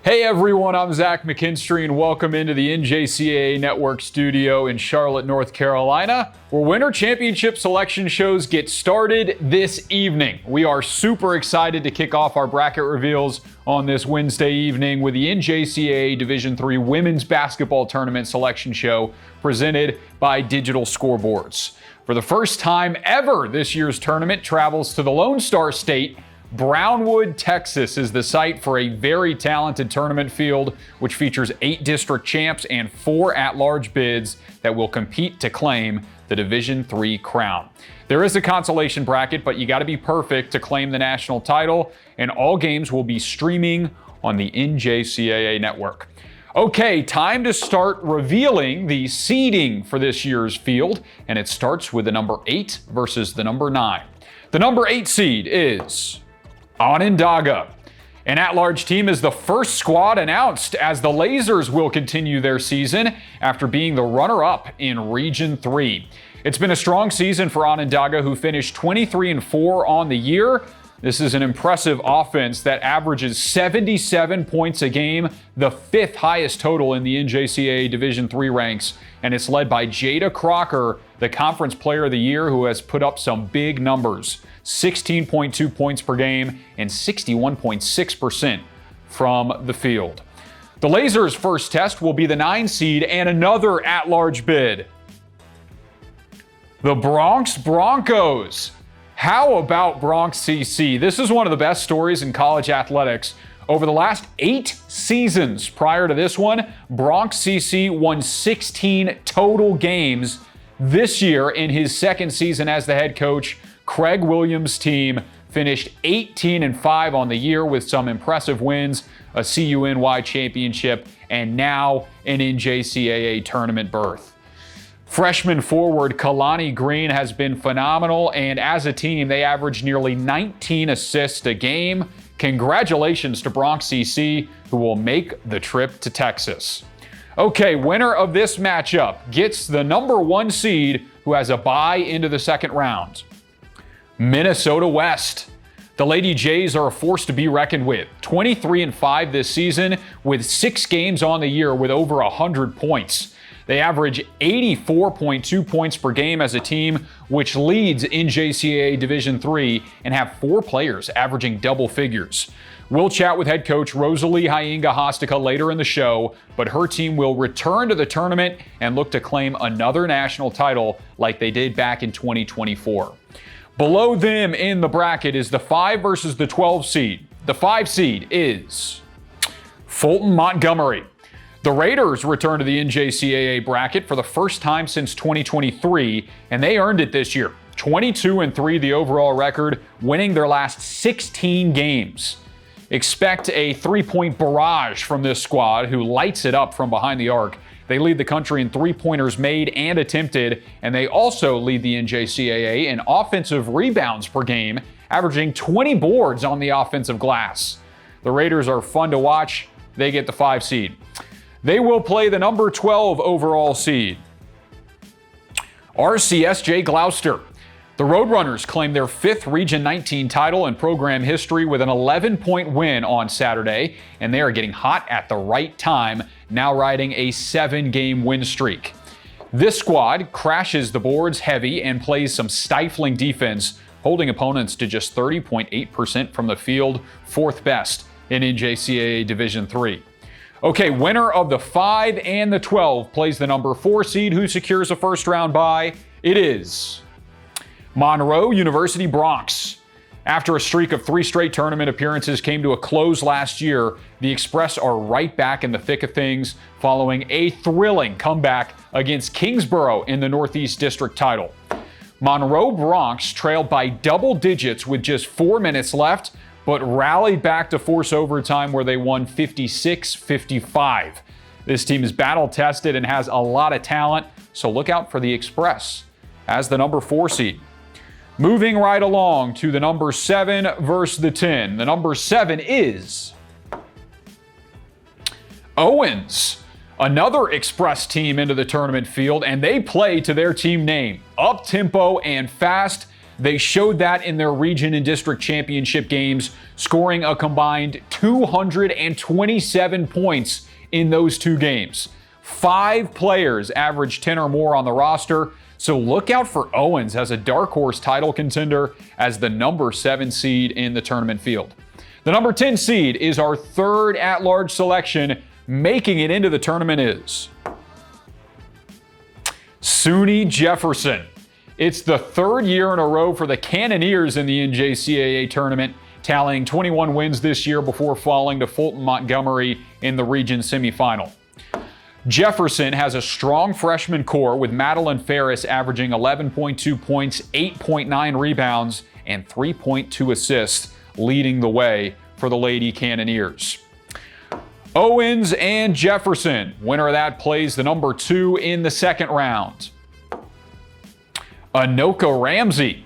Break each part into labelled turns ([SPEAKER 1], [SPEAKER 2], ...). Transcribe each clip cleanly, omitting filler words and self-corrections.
[SPEAKER 1] Hey everyone, I'm Zach McKinstry and welcome into the NJCAA Network studio in Charlotte, North Carolina, where Winter Championship selection shows get started this evening. We are super excited to kick off our bracket reveals on this Wednesday evening with the NJCAA Division III Women's Basketball Tournament selection show presented by Digital Scoreboards. For the first time ever, this year's tournament travels to the Lone Star State. Brownwood, Texas is the site for a very talented tournament field, which features 8 district champs and 4 at-large bids that will compete to claim the Division III crown. There is a consolation bracket, but you got to be perfect to claim the national title, and all games will be streaming on the NJCAA network. Okay, time to start revealing the seeding for this year's field, and it starts with the number 8 versus the number 9. The number 8 seed is Onondaga. An at-large team is the first squad announced, as the Lasers will continue their season after being the runner-up in Region 3. It's been a strong season for Onondaga, who finished 23-4 on the year. This is an impressive offense that averages 77 points a game, the 5th highest total in the NJCAA Division III ranks, and it's led by Jada Crocker, the Conference Player of the Year, who has put up some big numbers. 16.2 points per game and 61.6% from the field. The Lasers' first test will be the 9 seed and another at-large bid, the Bronx Broncos. How about Bronx CC? This is one of the best stories in college athletics. Over the last 8 seasons prior to this one, Bronx CC won 16 total games. This year, in his second season as the head coach, Craig Williams' team finished 18-5 on the year with some impressive wins, a CUNY championship, and now an NJCAA tournament berth. Freshman forward Kalani Green has been phenomenal, and as a team, they average nearly 19 assists a game. Congratulations to Bronx CC, who will make the trip to Texas. Okay, winner of this matchup gets the number 1 seed, who has a bye into the second round. Minnesota West. The Lady Jays are a force to be reckoned with. 23-5 this season, with 6 games on the year with over 100 points. They average 84.2 points per game as a team, which leads NJCAA Division III, and have 4 players averaging double figures. We'll chat with head coach Rosalie Hainga-Hostica later in the show, but her team will return to the tournament and look to claim another national title like they did back in 2024. Below them in the bracket is the 5 versus the 12 seed. The 5 seed is Fulton Montgomery. The Raiders return to the NJCAA bracket for the first time since 2023, and they earned it this year. 22-3 the overall record, winning their last 16 games. Expect a 3-point barrage from this squad, who lights it up from behind the arc. They lead the country in 3-pointers made and attempted, and they also lead the NJCAA in offensive rebounds per game, averaging 20 boards on the offensive glass. The Raiders are fun to watch. They get the 5 seed. They will play the number 12 overall seed, RCSJ Gloucester. The Roadrunners claim their 5th Region 19 title in program history with an 11-point win on Saturday, and they are getting hot at the right time, now riding a 7-game win streak. This squad crashes the boards heavy and plays some stifling defense, holding opponents to just 30.8% from the field, 4th best in NJCAA Division III. Okay, winner of the 5 and the 12 plays the number 4 seed, who secures a first-round bye. It is Monroe University Bronx. After a streak of 3 straight tournament appearances came to a close last year, the Express are right back in the thick of things following a thrilling comeback against Kingsborough in the Northeast District title. Monroe Bronx trailed by double digits with just 4 minutes left, but rallied back to force overtime, where they won 56-55. This team is battle-tested and has a lot of talent, so look out for the Express as the number 4 seed. Moving right along to the number 7 versus the 10. The number 7 is Owens. Another Express team into the tournament field, and they play to their team name. Up-tempo and fast, They showed that in their region and district championship games, scoring a combined 227 points in those 2 games. 5 players averaged 10 or more on the roster, so look out for Owens as a dark horse title contender as the number 7 seed in the tournament field. The number 10 seed is our 3rd at-large selection. Making it into the tournament is SUNY Jefferson. It's the 3rd year in a row for the Cannoneers in the NJCAA tournament, tallying 21 wins this year before falling to Fulton Montgomery in the region semifinal. Jefferson has a strong freshman core with Madeline Ferris averaging 11.2 points, 8.9 rebounds, and 3.2 assists, leading the way for the Lady Cannoneers. Owens and Jefferson. Winner of that plays the number 2 in the 2nd round. Anoka Ramsey.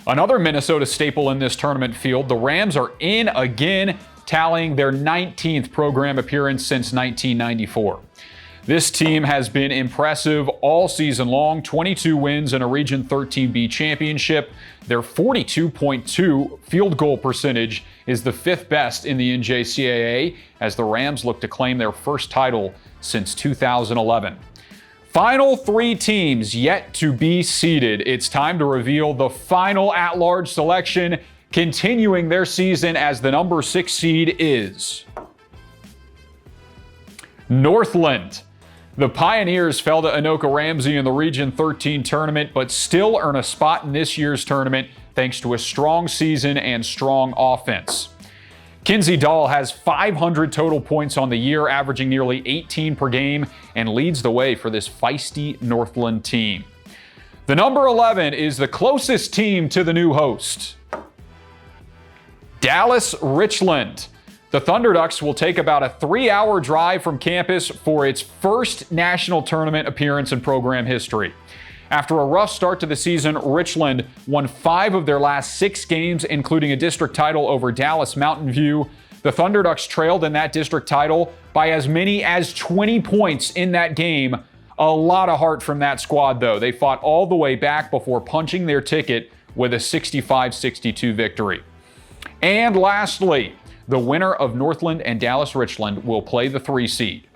[SPEAKER 1] Another Minnesota staple in this tournament field. The Rams are in again, tallying their 19th program appearance since 1994. This team has been impressive all season long, 22 wins in a Region 13B championship. Their 42.2 field goal percentage is the 5th best in the NJCAA as the Rams look to claim their first title since 2011. Final 3 teams yet to be seeded. It's time to reveal the final at-large selection, continuing their season as the number 6 seed is Northland. The Pioneers fell to Anoka Ramsey in the Region 13 tournament, but still earn a spot in this year's tournament thanks to a strong season and strong offense. Kinsey Dahl has 500 total points on the year, averaging nearly 18 per game, and leads the way for this feisty Northland team. The number 11 is the closest team to the new host, Dallas Richland. The Thunderducks will take about a 3-hour drive from campus for its first national tournament appearance in program history. After a rough start to the season, Richland won 5 of their last 6 games, including a district title over Dallas Mountain View. The Thunderducks trailed in that district title by as many as 20 points in that game. A lot of heart from that squad, though. They fought all the way back before punching their ticket with a 65-62 victory. And lastly, the winner of Northland and Dallas Richland will play the 3 seed,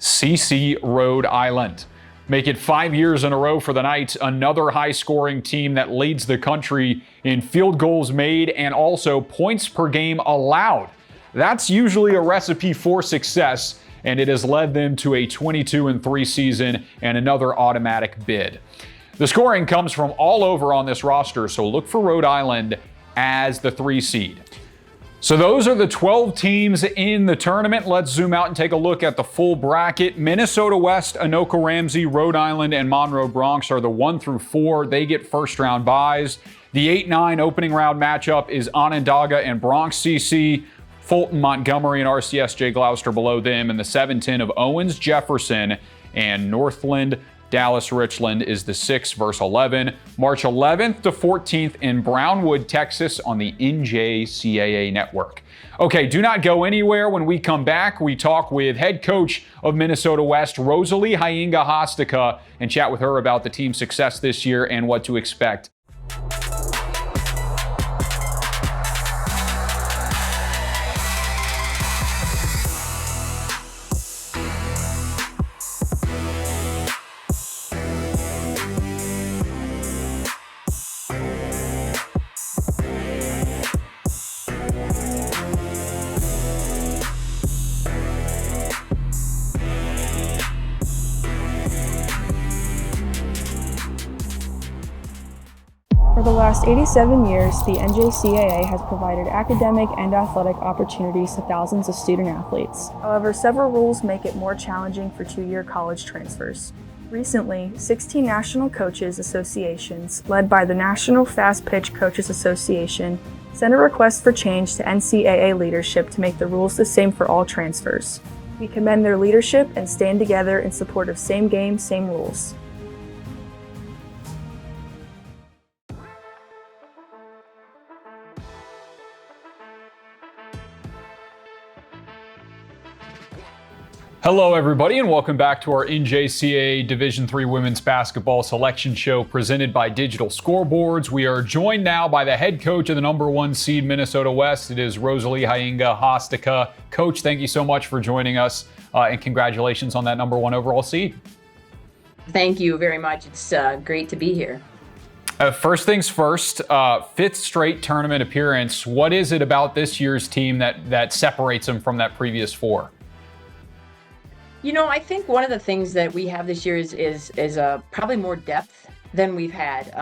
[SPEAKER 1] CC Rhode Island. Make it 5 years in a row for the Knights, another high-scoring team that leads the country in field goals made and also points per game allowed. That's usually a recipe for success, and it has led them to a 22-3 season and another automatic bid. The scoring comes from all over on this roster, so look for Rhode Island as the 3 seed. So those are the 12 teams in the tournament. Let's zoom out and take a look at the full bracket. Minnesota West, Anoka Ramsey, Rhode Island, and Monroe Bronx are the 1 through 4. They get first round byes. The 8-9 opening round matchup is Onondaga and Bronx CC, Fulton, Montgomery, and RCSJ Gloucester below them, and the 7-10 of Owens, Jefferson, and Northland. Dallas Richland is the 6 versus 11. March 11th to 14th in Brownwood, Texas on the NJCAA network. Okay, do not go anywhere. When we come back, we talk with head coach of Minnesota West, Rosalie Hainga Hostica, and chat with her about the team's success this year and what to expect.
[SPEAKER 2] For the last 87 years, the NJCAA has provided academic and athletic opportunities to thousands of student athletes. However, several rules make it more challenging for 2-year college transfers. Recently, 16 national coaches associations, led by the National Fast Pitch Coaches Association, sent a request for change to NCAA leadership to make the rules the same for all transfers. We commend their leadership and stand together in support of same game, same rules.
[SPEAKER 1] Hello, everybody, and welcome back to our NJCAA Division III Women's Basketball Selection Show presented by Digital Scoreboards. We are joined now by the head coach of the #1 seed Minnesota West. It is Rosalie Hainga Hostika. Coach, thank you so much for joining us, and congratulations on that #1 overall seed.
[SPEAKER 3] Thank you very much. It's great to be here.
[SPEAKER 1] First things first, fifth straight tournament appearance. What is it about this year's team that separates them from that previous four?
[SPEAKER 3] You know, I think one of the things that we have this year is probably more depth than we've had.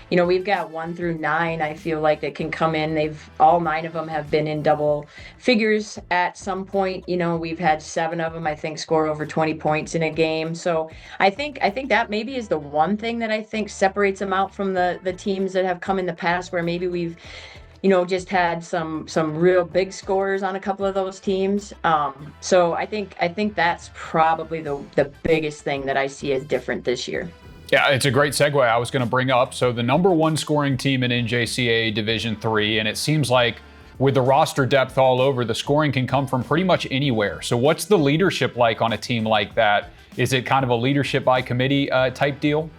[SPEAKER 3] You know, we've got 1 through 9. I feel like that can come in. All 9 of them have been in double figures at some point. You know, we've had 7 of them, I think, score over 20 points in a game. So I think that maybe is the one thing that I think separates them out from the teams that have come in the past, where maybe we've, you know, just had some real big scores on a couple of those teams. So I think that's probably the biggest thing that I see as different this year.
[SPEAKER 1] Yeah, it's a great segue I was going to bring up. So the #1 scoring team in NJCAA Division III, and it seems like with the roster depth all over, the scoring can come from pretty much anywhere. So what's the leadership like on a team like that? Is it kind of a leadership by committee type deal?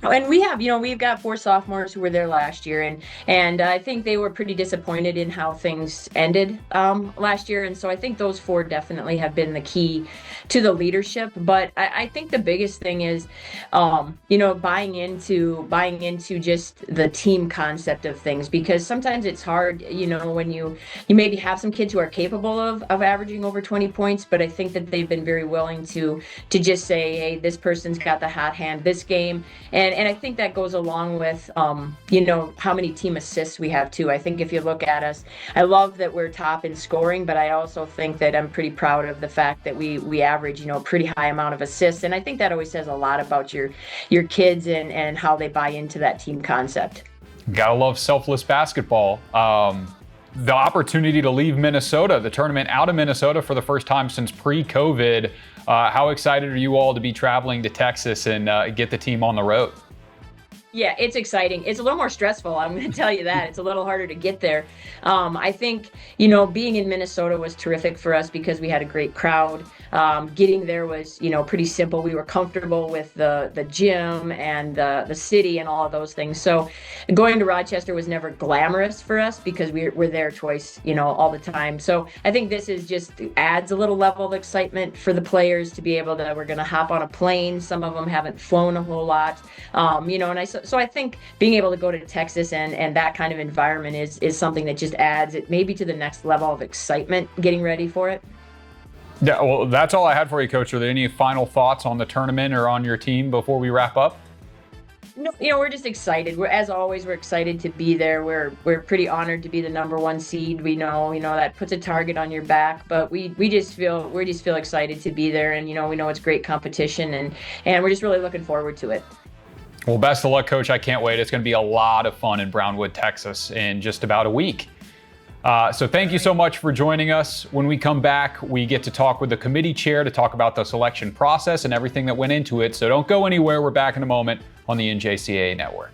[SPEAKER 3] And we've got 4 sophomores who were there last year, and I think they were pretty disappointed in how things ended last year. And so I think those 4 definitely have been the key to the leadership. But I think the biggest thing is, you know, buying into just the team concept of things, because sometimes it's hard, you know, when you maybe have some kids who are capable of averaging over 20 points, but I think that they've been very willing to just say, hey, this person's got the hot hand this game. And I think that goes along with, you know, how many team assists we have too. I think if you look at us, I love that we're top in scoring, but I also think that I'm pretty proud of the fact that we average, you know, a pretty high amount of assists. And I think that always says a lot about your kids and how they buy into that team concept.
[SPEAKER 1] Gotta love selfless basketball. The opportunity to leave Minnesota, the tournament out of Minnesota for the first time since pre-COVID. How excited are you all to be traveling to Texas and get the team on the road?
[SPEAKER 3] Yeah, it's exciting. It's a little more stressful, I'm going to tell you that. It's a little harder to get there. I think, you know, being in Minnesota was terrific for us because we had a great crowd. Getting there was, you know, pretty simple. We were comfortable with the gym and the city and all of those things. So going to Rochester was never glamorous for us because we're there twice, you know, all the time. So I think this is just adds a little level of excitement for the players to be able to, we're going to hop on a plane. Some of them haven't flown a whole lot, you know, and so I think being able to go to Texas and that kind of environment is something that just adds it maybe to the next level of excitement getting ready for it.
[SPEAKER 1] Yeah, well, that's all I had for you, Coach. Are there any final thoughts on the tournament or on your team before we wrap up?
[SPEAKER 3] No, you know, we're just excited. As always, we're excited to be there. We're pretty honored to be the #1 seed. We know, you know, that puts a target on your back, but we just feel excited to be there, and you know, we know it's great competition, and we're just really looking forward to it.
[SPEAKER 1] Well, best of luck, Coach. I can't wait. It's going to be a lot of fun in Brownwood, Texas in just about a week. So thank you so much for joining us. When we come back, we get to talk with the committee chair to talk about the selection process and everything that went into it. So don't go anywhere. We're back in a moment on the NJCAA Network.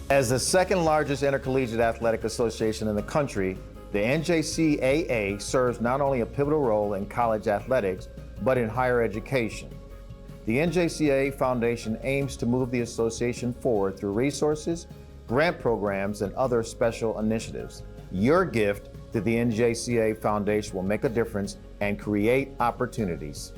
[SPEAKER 4] As the second largest intercollegiate athletic association in the country, the NJCAA serves not only a pivotal role in college athletics, but in higher education. The NJCAA Foundation aims to move the association forward through resources, grant programs, and other special initiatives. Your gift to the NJCAA Foundation will make a difference and create opportunities.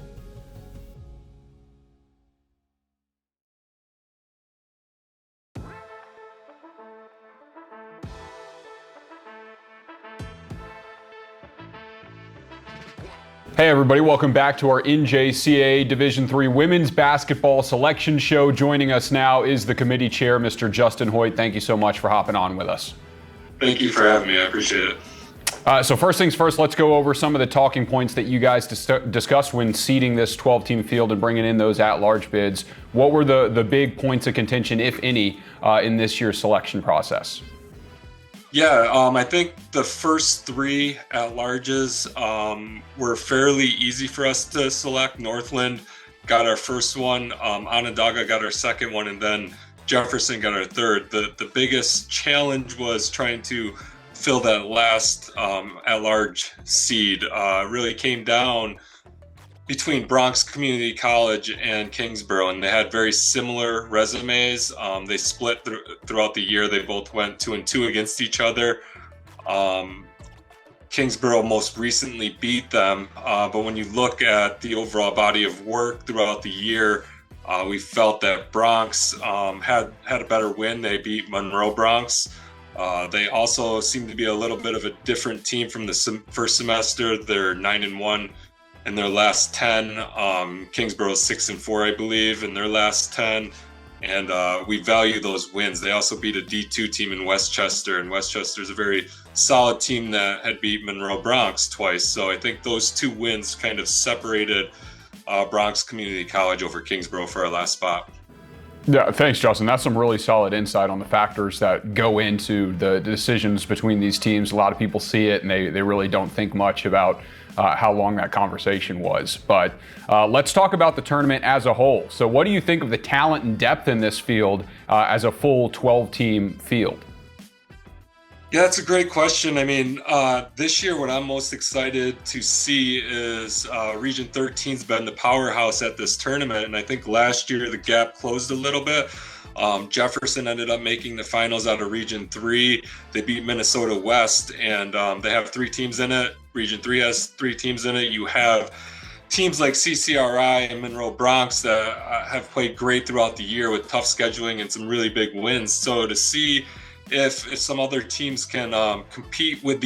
[SPEAKER 1] Hey everybody, welcome back to our NJCAA Division III Women's Basketball Selection Show. Joining us now is the committee chair, Mr. Justin Hoyt. Thank you so much for hopping on with us.
[SPEAKER 5] Thank you for having me. I appreciate it.
[SPEAKER 1] So first things first, let's go over some of the talking points that you guys discussed when seeding this 12-team field and bringing in those at-large bids. What were the big points of contention, if any, in this year's selection process?
[SPEAKER 5] Yeah, I think the first three at-larges were fairly easy for us to select. Northland got our first one, Onondaga got our second one, and then Jefferson got our third. The biggest challenge was trying to fill that last at-large seed. Really came down between Bronx Community College and Kingsborough, and they had very similar resumes. They split throughout the year. They both went 2-2 against each other. Kingsborough most recently beat them, but when you look at the overall body of work throughout the year, we felt that Bronx had a better win. They beat Monroe Bronx. They also seem to be a little bit of a different team from the first semester. They're 9-1 in their last 10. Kingsborough's 6-4, I believe, in their last 10. And we value those wins. They also beat a D2 team in Westchester, and Westchester is a very solid team that had beat Monroe Bronx twice. So I think those two wins kind of separated Bronx Community College over Kingsborough for our last spot.
[SPEAKER 1] Yeah, thanks, Justin. That's some really solid insight on the factors that go into the decisions between these teams. A lot of people see it and they really don't think much about how long that conversation was. But let's talk about the tournament as a whole. So what do you think of the talent and depth in this field as a full 12-team field?
[SPEAKER 5] Yeah, that's a great question. I mean, this year what I'm most excited to see is Region 13's been the powerhouse at this tournament. And I think last year the gap closed a little bit. Jefferson ended up making the finals out of Region 3. They beat Minnesota West, and they have 3 teams in it. Region 3 has 3 teams in it. You have teams like CCRI and Monroe Bronx that have played great throughout the year with tough scheduling and some really big wins. So to see if some other teams can compete with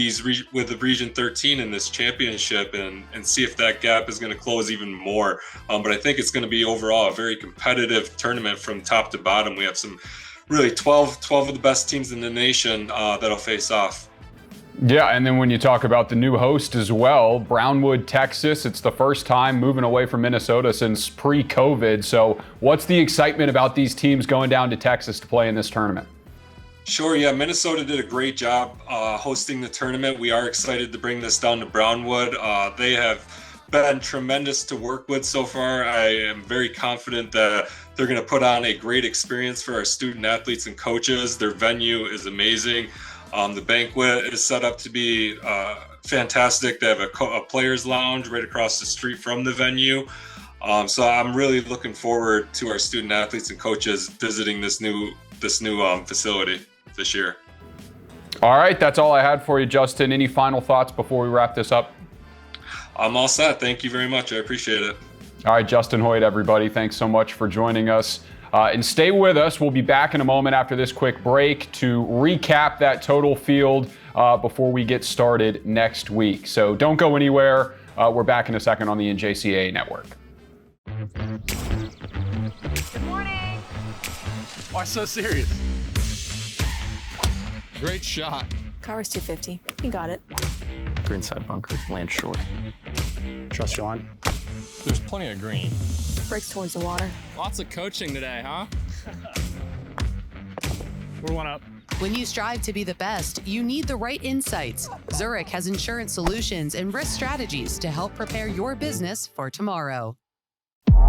[SPEAKER 5] with the Region 13 in this championship and see if that gap is going to close even more. But I think it's going to be overall a very competitive tournament from top to bottom. We have some really 12 of the best teams in the nation that'll face off.
[SPEAKER 1] Yeah, and then when you talk about the new host as well, Brownwood, Texas, it's the first time moving away from Minnesota since pre-COVID. So what's the excitement about these teams going down to Texas to play in this tournament?
[SPEAKER 5] Sure, yeah, Minnesota did a great job hosting the tournament. We are excited to bring this down to Brownwood. They have been tremendous to work with so far. I am very confident that they're going to put on a great experience for our student athletes and coaches. Their venue is amazing. The banquet is set up to be fantastic. They have a players lounge right across the street from the venue. So I'm really looking forward to our student athletes and coaches visiting this new facility this year.
[SPEAKER 1] All right, that's all I had for you, Justin. Any final thoughts before we wrap this up?
[SPEAKER 5] I'm all set. Thank you very much. I appreciate it.
[SPEAKER 1] All right, Justin Hoyt, everybody. Thanks so much for joining us. And stay with us. We'll be back in a moment after this quick break to recap that total field before we get started next week. So don't go anywhere. We're back in a second on the NJCAA network.
[SPEAKER 6] Good morning.
[SPEAKER 7] Why so serious?
[SPEAKER 6] Great shot.
[SPEAKER 8] Car's 250. You got it.
[SPEAKER 7] Greenside bunker, land short. Trust your line.
[SPEAKER 6] There's plenty of green.
[SPEAKER 8] Breaks towards the water.
[SPEAKER 6] Lots of coaching today, huh?
[SPEAKER 7] We're one up.
[SPEAKER 9] When you strive to be the best, you need the right insights. Zurich has insurance solutions and risk strategies to help prepare your business for tomorrow.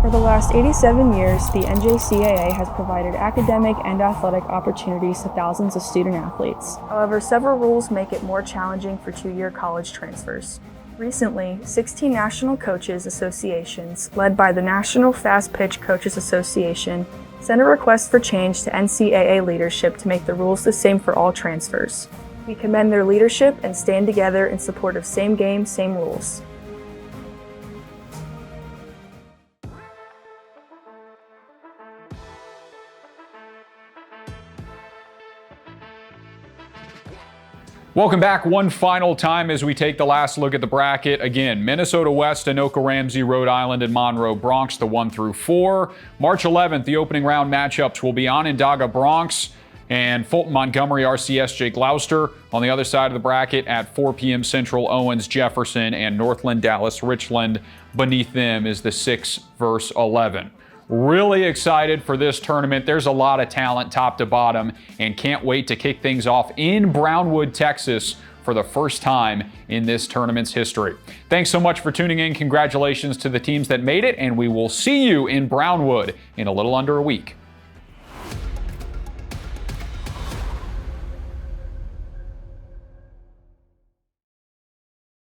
[SPEAKER 2] For the last 87 years, the NJCAA has provided academic and athletic opportunities to thousands of student athletes. However, several rules make it more challenging for two-year college transfers. Recently, 16 national coaches associations, led by the National Fast Pitch Coaches Association, sent a request for change to NCAA leadership to make the rules the same for all transfers. We commend their leadership and stand together in support of same game, same rules.
[SPEAKER 1] Welcome back one final time as we take the last look at the bracket. Again, Minnesota West, Anoka Ramsey, Rhode Island, and Monroe Bronx, the 1 through 4. March 11th, the opening round matchups will be Onondaga Bronx And Fulton Montgomery, RCS, Jake Gloucester. On the other side of the bracket at 4 p.m. Central, Owens, Jefferson, and Northland, Dallas, Richland. Beneath them is the 6 versus 11. Really excited for this tournament. There's a lot of talent top to bottom, and can't wait to kick things off in Brownwood, Texas for the first time in this tournament's history. Thanks so much for tuning in. Congratulations to the teams that made it, and we will see you in Brownwood in a little under a week.